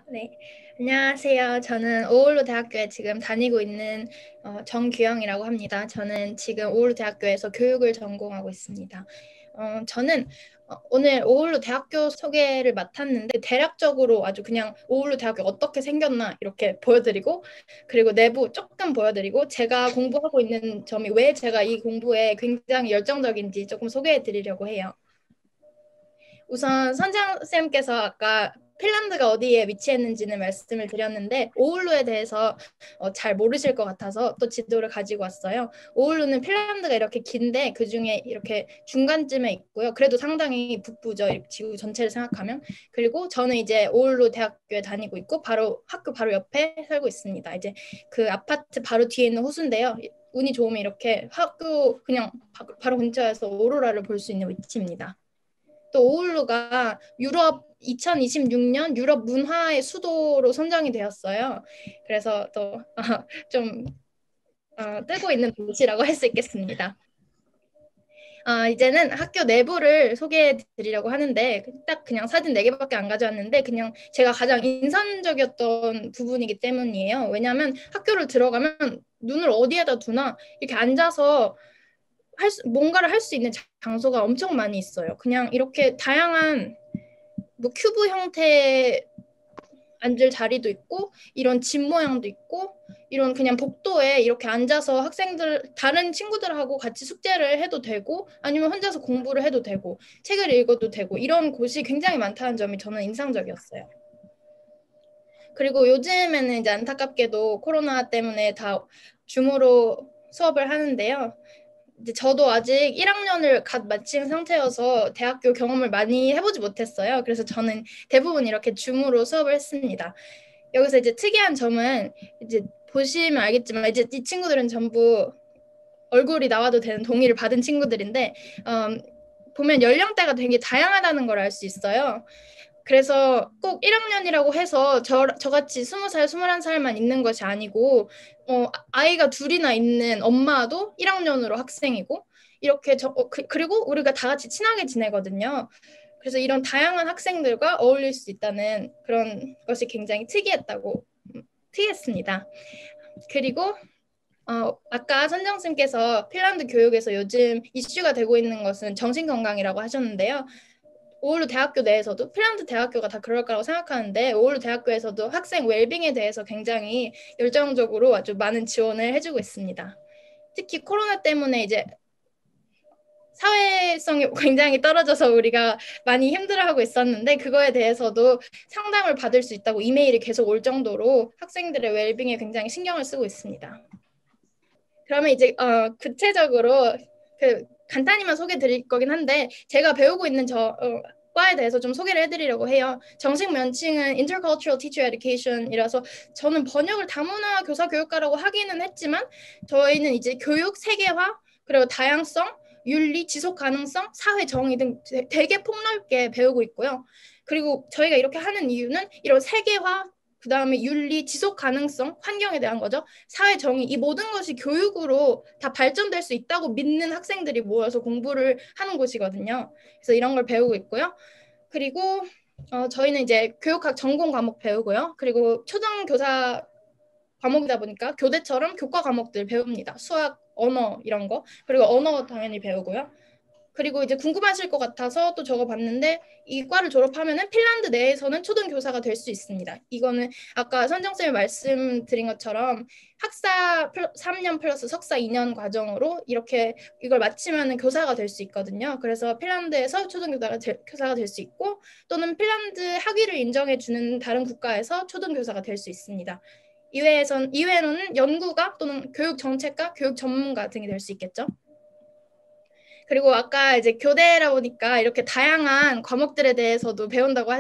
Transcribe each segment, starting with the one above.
네. 안녕하세요. 저는 오울루 대학교에 지금 다니고 있는 정규영이라고 합니다. 저는 지금 오울루 대학교에서 교육을 전공하고 있습니다. 저는 오늘 오울루 대학교 소개를 맡았는데 대략적으로 아주 그냥 오울루 대학교 어떻게 생겼나 이렇게 보여드리고 그리고 내부 조금 보여드리고 제가 공부하고 있는 점이 왜 제가 이 공부에 굉장히 열정적인지 조금 소개해 드리려고 해요. 우선 선장쌤께서 아까 핀란드가 어디에 위치했는지는 말씀을 드렸는데 오울루에 대해서 잘 모르실 것 같아서 또 지도를 가지고 왔어요. 오울루는 핀란드가 이렇게 긴데 그중에 이렇게 중간쯤에 있고요. 그래도 상당히 북부죠. 지구 전체를 생각하면. 그리고 저는 이제 오울루 대학교에 다니고 있고 바로 학교 바로 옆에 살고 있습니다. 이제 그 아파트 바로 뒤에 있는 호수인데요. 운이 좋으면 이렇게 학교 그냥 바로 근처에서 오로라를 볼 수 있는 위치입니다. 또 오울루가 유럽 2026년 유럽 문화의 수도로 선정이 되었어요. 그래서 또좀 뜨고 있는 도시라고 할 수 있겠습니다. 이제는 학교 내부를 소개해 드리려고 하는데 딱 그냥 사진 4개밖에 안 가져왔는데 그냥 제가 가장 인상적이었던 부분이기 때문이에요. 왜냐하면 학교를 들어가면 눈을 어디에다 두나 이렇게 앉아서 뭔가를 할 수 있는 장소가 엄청 많이 있어요. 그냥 이렇게 다양한 뭐 큐브 형태의 앉을 자리도 있고 이런 집 모양도 있고 이런 그냥 복도에 이렇게 앉아서 학생들 다른 친구들하고 같이 숙제를 해도 되고 아니면 혼자서 공부를 해도 되고 책을 읽어도 되고 이런 곳이 굉장히 많다는 점이 저는 인상적이었어요. 그리고 요즘에는 이제 안타깝게도 코로나 때문에 다 줌으로 수업을 하는데요. 이제 저도 아직 1학년을 갓 마친 상태여서 대학교 경험을 많이 해보지 못했어요. 그래서 저는 대부분 이렇게 줌으로 수업을 했습니다. 여기서 이제 특이한 점은 이제 보시면 알겠지만 이제 이 친구들은 전부 얼굴이 나와도 되는 동의를 받은 친구들인데 보면 연령대가 되게 다양하다는 걸 알 수 있어요. 그래서 꼭 1학년이라고 해서 저같이 20살, 21살만 있는 것이 아니고 아이가 둘이나 있는 엄마도 1학년으로 학생이고 이렇게 그리고 우리가 다 같이 친하게 지내거든요. 그래서 이런 다양한 학생들과 어울릴 수 있다는 그런 것이 굉장히 특이했습니다. 그리고 아까 선정님께서 핀란드 교육에서 요즘 이슈가 되고 있는 것은 정신건강이라고 하셨는데요. 오울루 대학교 내에서도 핀란드 대학교가 다 그럴 거라고 생각하는데 오울루 대학교에서도 학생 웰빙에 대해서 굉장히 열정적으로 아주 많은 지원을 해주고 있습니다. 특히 코로나 때문에 이제 사회성이 굉장히 떨어져서 우리가 많이 힘들어하고 있었는데 그거에 대해서도 상담을 받을 수 있다고 이메일이 계속 올 정도로 학생들의 웰빙에 굉장히 신경을 쓰고 있습니다. 그러면 이제 구체적으로 간단히만 소개 드릴 거긴 한데 제가 배우고 있는 과에 대해서 좀 소개를 해드리려고 해요. 정식 면칭은 Intercultural Teacher Education이라서 저는 번역을 다문화 교사 교육과라고 하기는 했지만 저희는 이제 교육 세계화 그리고 다양성, 윤리, 지속 가능성, 사회 정의 등 되게 폭넓게 배우고 있고요. 그리고 저희가 이렇게 하는 이유는 이런 세계화 그 다음에 윤리, 지속 가능성, 환경에 대한 거죠. 사회 정의, 이 모든 것이 교육으로 다 발전될 수 있다고 믿는 학생들이 모여서 공부를 하는 곳이거든요. 그래서 이런 걸 배우고 있고요. 그리고 저희는 이제 교육학 전공 과목 배우고요. 그리고 초등교사 과목이다 보니까 교대처럼 교과 과목들 배웁니다. 수학, 언어 이런 거. 그리고 언어 당연히 배우고요. 그리고 이제 궁금하실 것 같아서 또 적어봤는데 이 과를 졸업하면은 핀란드 내에서는 초등교사가 될 수 있습니다. 이거는 아까 선정쌤이 말씀드린 것처럼 학사 3년 플러스 석사 2년 과정으로 이렇게 이걸 마치면은 교사가 될 수 있거든요. 그래서 핀란드에서 교사가 될 수 있고 또는 핀란드 학위를 인정해 주는 다른 국가에서 초등교사가 될 수 있습니다. 이외에는 연구가 또는 교육 정책가, 교육 전문가 등이 될 수 있겠죠. 그리고 아까 이제 교대라 보니까 이렇게 다양한 과목들에 대해서도 배운다고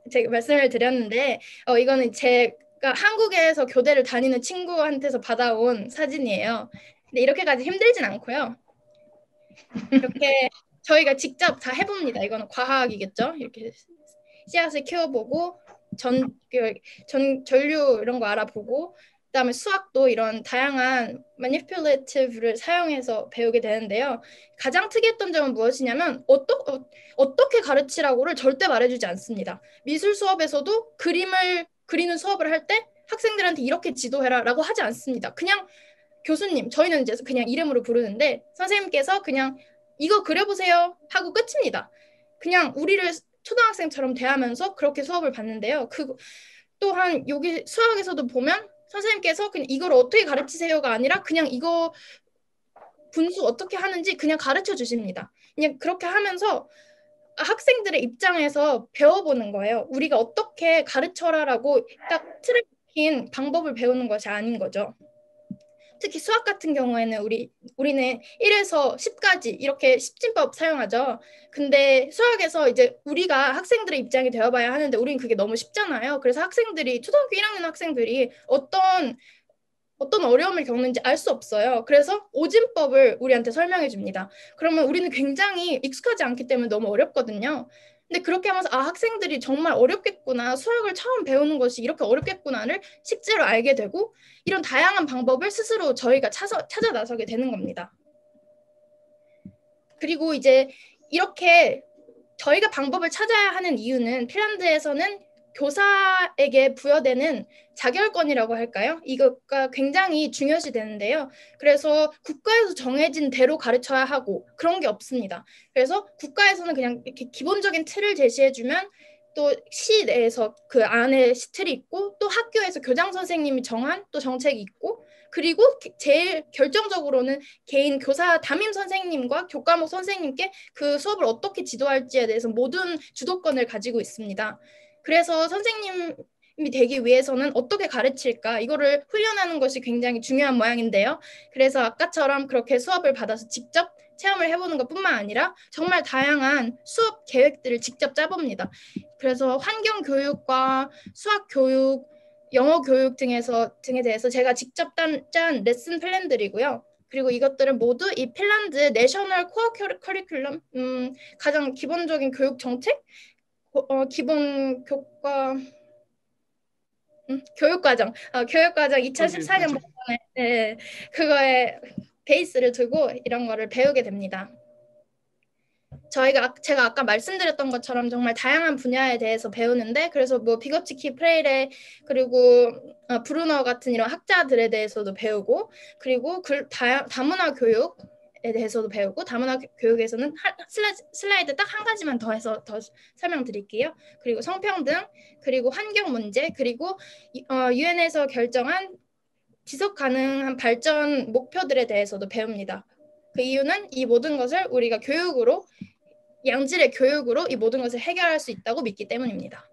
제가 말씀을 드렸는데, 이거는 제가 한국에서 교대를 다니는 친구한테서 받아온 사진이에요. 근데 이렇게까지 힘들진 않고요. 이렇게 저희가 직접 다 해봅니다. 이거는 과학이겠죠. 이렇게 씨앗을 키워보고 전류 이런 거 알아보고 그다음에 수학도 이런 다양한 manipulative를 사용해서 배우게 되는데요. 가장 특이했던 점은 무엇이냐면 어떻게 가르치라고를 절대 말해주지 않습니다. 미술 수업에서도 그림을 그리는 수업을 할 때 학생들한테 이렇게 지도해라라고 하지 않습니다. 그냥 교수님, 저희는 이제 그냥 이름으로 부르는데 선생님께서 그냥 이거 그려보세요 하고 끝입니다. 그냥 우리를 초등학생처럼 대하면서 그렇게 수업을 받는데요. 또한 여기 수학에서도 보면 선생님께서 그냥 이걸 어떻게 가르치세요가 아니라 그냥 이거 분수 어떻게 하는지 그냥 가르쳐 주십니다. 그냥 그렇게 하면서 학생들의 입장에서 배워보는 거예요. 우리가 어떻게 가르쳐라라고 딱 틀을 박힌 방법을 배우는 것이 아닌 거죠. 특히 수학 같은 경우에는 우리는 1에서 10까지 이렇게 십진법 사용하죠. 근데 수학에서 이제 우리가 학생들의 입장이 되어봐야 하는데 우리는 그게 너무 쉽잖아요. 그래서 초등학교 1학년 학생들이 어떤 어려움을 겪는지 알 수 없어요. 그래서 오진법을 우리한테 설명해 줍니다. 그러면 우리는 굉장히 익숙하지 않기 때문에 너무 어렵거든요. 근데 그렇게 하면서 학생들이 정말 어렵겠구나. 수학을 처음 배우는 것이 이렇게 어렵겠구나를 실제로 알게 되고 이런 다양한 방법을 스스로 저희가 찾아 나서게 되는 겁니다. 그리고 이제 이렇게 저희가 방법을 찾아야 하는 이유는 핀란드에서는 교사에게 부여되는 자결권이라고 할까요? 이것가 굉장히 중요시 되는데요. 그래서 국가에서 정해진 대로 가르쳐야 하고 그런 게 없습니다. 그래서 국가에서는 그냥 이렇게 기본적인 틀을 제시해주면 또 시 내에서 그 안에 틀이 있고 또 학교에서 교장 선생님이 정한 또 정책이 있고 그리고 제일 결정적으로는 개인 교사 담임 선생님과 교과목 선생님께 그 수업을 어떻게 지도할지에 대해서 모든 주도권을 가지고 있습니다. 그래서 선생님이 되기 위해서는 어떻게 가르칠까 이거를 훈련하는 것이 굉장히 중요한 모양인데요. 그래서 아까처럼 그렇게 수업을 받아서 직접 체험을 해보는 것뿐만 아니라 정말 다양한 수업 계획들을 직접 짜봅니다. 그래서 환경 교육과 수학 교육, 영어 교육 등에 대해서 제가 직접 짠 레슨 플랜들이고요. 그리고 이것들은 모두 이 핀란드 내셔널 코어 커리큘럼 가장 기본적인 교육 정책 기본 교육과정 2014년 버전에 네, 그거에 베이스를 두고 이런 거를 배우게 됩니다. 제가 아까 말씀드렸던 것처럼 정말 다양한 분야에 대해서 배우는데 그래서 뭐 비거치키 프레이레 그리고 브루너 같은 이런 학자들에 대해서도 배우고 그리고 다문화 교육에 대해서도 배우고 다문화 교육에서는 슬라이드 딱 한 가지만 더 해서 더 설명드릴게요. 그리고 성평등 그리고 환경 문제 그리고 유엔에서 결정한 지속 가능한 발전 목표들에 대해서도 배웁니다. 그 이유는 이 모든 것을 우리가 양질의 교육으로 이 모든 것을 해결할 수 있다고 믿기 때문입니다.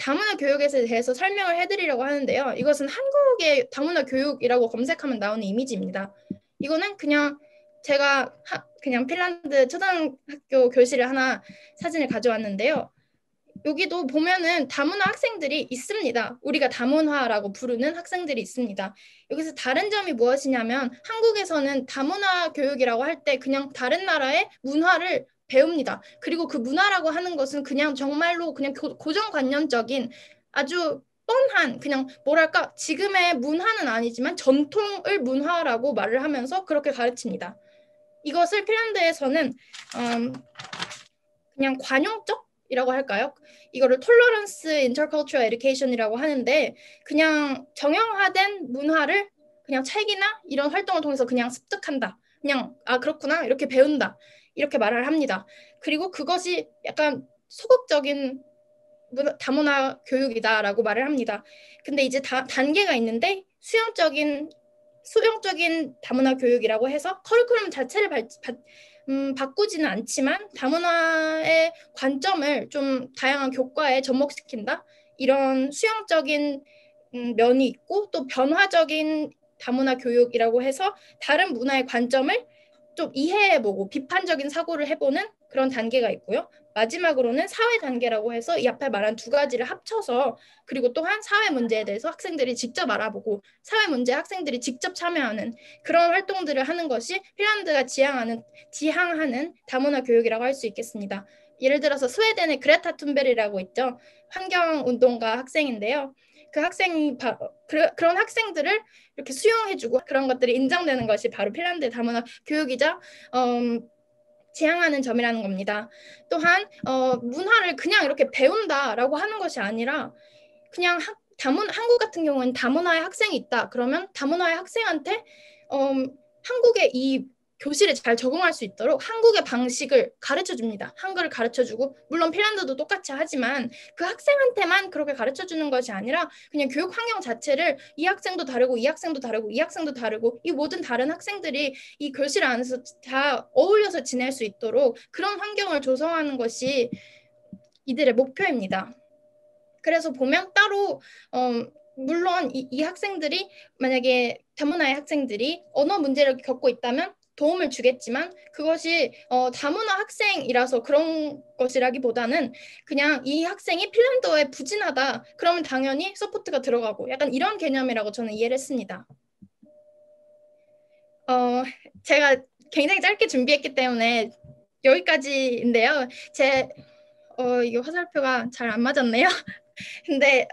다문화 교육에 대해서 설명을 해드리려고 하는데요. 이것은 한국의 다문화 교육이라고 검색하면 나오는 이미지입니다. 이거는 그냥 제가 그냥 핀란드 초등학교 교실을 하나 사진을 가져왔는데요. 여기도 보면은 다문화 학생들이 있습니다. 우리가 다문화라고 부르는 학생들이 있습니다. 여기서 다른 점이 무엇이냐면 한국에서는 다문화 교육이라고 할 때 그냥 다른 나라의 문화를 배웁니다. 그리고 그 문화라고 하는 것은 그냥 정말로 그냥 고정관념적인 아주 뻔한 그냥 뭐랄까 지금의 문화는 아니지만 전통을 문화라고 말을 하면서 그렇게 가르칩니다. 이것을 핀란드에서는 그냥 관용적이라고 할까요? 이거를 톨러런스 인터컬처럴 에듀케이션이라고 하는데 그냥 정형화된 문화를 그냥 책이나 이런 활동을 통해서 그냥 습득한다. 그냥 그렇구나 이렇게 배운다. 이렇게 말을 합니다. 그리고 그것이 약간 소극적인 다문화 교육이다라고 말을 합니다. 근데 이제 단계가 있는데 수용적인 다문화 교육이라고 해서 커리큘럼 자체를 바꾸지는 않지만 다문화의 관점을 좀 다양한 교과에 접목시킨다. 이런 수용적인 면이 있고 또 변화적인 다문화 교육이라고 해서 다른 문화의 관점을 좀 이해해보고 비판적인 사고를 해보는 그런 단계가 있고요. 마지막으로는 사회 단계라고 해서 이 앞에 말한 두 가지를 합쳐서 그리고 또한 사회 문제에 대해서 학생들이 직접 알아보고 사회 문제에 학생들이 직접 참여하는 그런 활동들을 하는 것이 핀란드가 지향하는 다문화 교육이라고 할 수 있겠습니다. 예를 들어서 스웨덴의 그레타 툰베리라고 있죠. 환경운동가 학생인데요. 그 학생이 그런 학생들을 이렇게 수용해주고 그런 것들이 인정되는 것이 바로 핀란드의 다문화 교육이자 지향하는 점이라는 겁니다. 또한 문화를 그냥 이렇게 배운다라고 하는 것이 아니라 그냥 한국 같은 경우는 다문화의 학생이 있다. 그러면 다문화의 학생한테 한국의 이 교실에 잘 적응할 수 있도록 한국의 방식을 가르쳐 줍니다. 한글을 가르쳐 주고 물론 핀란드도 똑같이 하지만 그 학생한테만 그렇게 가르쳐 주는 것이 아니라 그냥 교육 환경 자체를 이 학생도 다르고 이 학생도 다르고 이 학생도 다르고 이 모든 다른 학생들이 이 교실 안에서 다 어울려서 지낼 수 있도록 그런 환경을 조성하는 것이 이들의 목표입니다. 그래서 보면 따로 물론 이 학생들이 만약에 다문화의 학생들이 언어 문제를 겪고 있다면 도움을 주겠지만 그것이 다문화 학생이라서 그런 것이라기보다는 그냥 이 학생이 핀란드어에 부진하다 그러면 당연히 서포트가 들어가고 약간 이런 개념이라고 저는 이해를 했습니다. 제가 굉장히 짧게 준비했기 때문에 여기까지인데요. 이거 화살표가 잘 안 맞았네요. 근데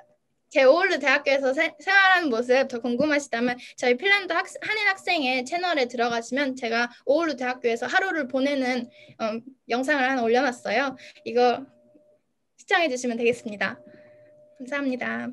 제 오울루 대학교에서 생활하는 모습 더 궁금하시다면 저희 핀란드 한인 학생의 채널에 들어가시면 제가 오울루 대학교에서 하루를 보내는 영상을 하나 올려놨어요. 이거 시청해 주시면 되겠습니다. 감사합니다.